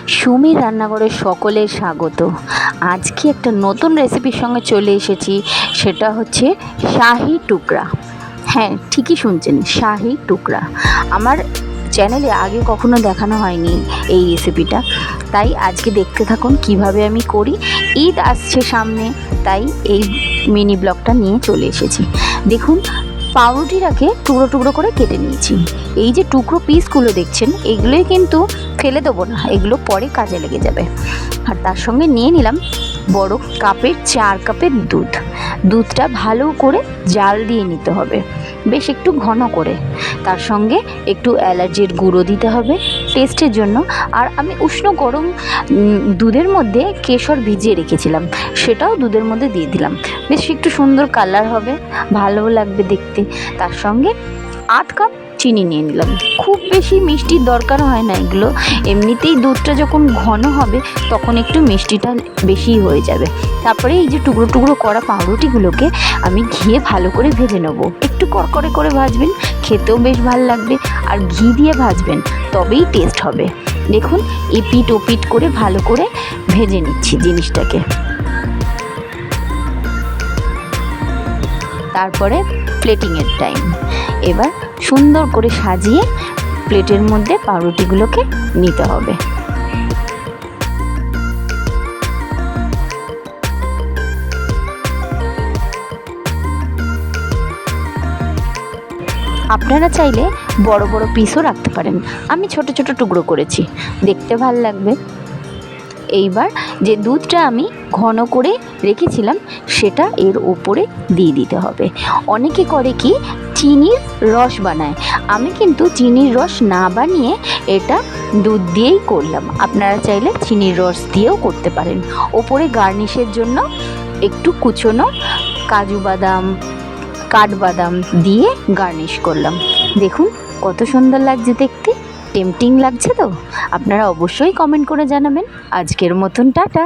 সুমির রান্নাঘরে সকলের স্বাগত। আজকে একটা নতুন রেসিপির সঙ্গে চলে এসেছি, সেটা হচ্ছে শাহি টুকরা। হ্যাঁ, ঠিকই শুনছেন, শাহি টুকরা। আমার চ্যানেলে আগে কখনো দেখানো হয়নি এই রেসিপিটা, তাই আজকে দেখতে থাকুন কিভাবে আমি করি। ঈদ আসছে সামনে, তাই এই মিনি ব্লগটা নিয়ে চলে এসেছি। দেখুন, পাউরুটিটাকে টুকরো টুকরো করে কেটে নিয়েছি। এই যে টুকরো পিসগুলো দেখছেন, এগুলোই কিন্তু ফেলে দেবো না, এগুলো পরে কাজে লেগে যাবে। আর তার সঙ্গে নিয়ে নিলাম বড় কাপের 4 কাপের দুধটা ভালো করে জাল দিয়ে নিতে হবে, বেশ একটু ঘন করে। তার সঙ্গে একটু এলাচের গুঁড়ো দিতে হবে টেস্টের জন্য। আর আমি উষ্ণ গরম দুধের মধ্যে কেশর ভিজিয়ে রেখেছিলাম, সেটাও দুধের মধ্যে দিয়ে দিলাম। বেশ একটু সুন্দর কালার হবে, ভালোও লাগবে দেখতে। তার সঙ্গে 8 কাপ চিনি নিয়ে নিলাম। খুব বেশি মিষ্টির দরকার হয় না এগুলো, এমনিতেই দুধটা যখন ঘন হবে তখন একটু মিষ্টিটা বেশিই হয়ে যাবে। তারপরে এই যে টুকরো টুকরো করা পাউরুটিগুলোকে আমি ঘিয়ে ভালো করে ভেজে নেবো। একটু কড়কড়ে করে ভাজবেন, খেতেও বেশ ভালো লাগবে। আর ঘি দিয়ে ভাজবেন, তবেই টেস্ট হবে। দেখুন, এপিট ওপিট করে ভালো করে ভেজে নিচ্ছি জিনিসটাকে। তারপরে প্লেটিংয়ের টাইম। এবার সুন্দর করে সাজিয়ে প্লেটের মধ্যে পাউরুটিগুলোকে নিতে হবে। আপনারা চাইলে বড় বড় পিসও রাখতে পারেন, আমি ছোট ছোট টুকরো করেছি, দেখতে ভালো লাগবে। এইবার যে দুধটা আমি ঘন করে রেখেছিলাম সেটা এর ওপরে দিয়ে দিতে হবে। অনেকে করে কি চিনির রস বানায়, আমি কিন্তু চিনির রস না বানিয়ে এটা দুধ দিয়েই করলাম। আপনারা চাইলে চিনির রস দিয়েও করতে পারেন। ওপরে গার্নিশের জন্য একটু কুচনো কাজু বাদাম, কাঠবাদাম দিয়ে গার্নিশ করলাম। দেখুন কত সুন্দর লাগছে দেখতে, টেম্পটিং লাগছে তো? আপনারা অবশ্যই কমেন্ট করে জানাবেন। আজকের মতন টাটা।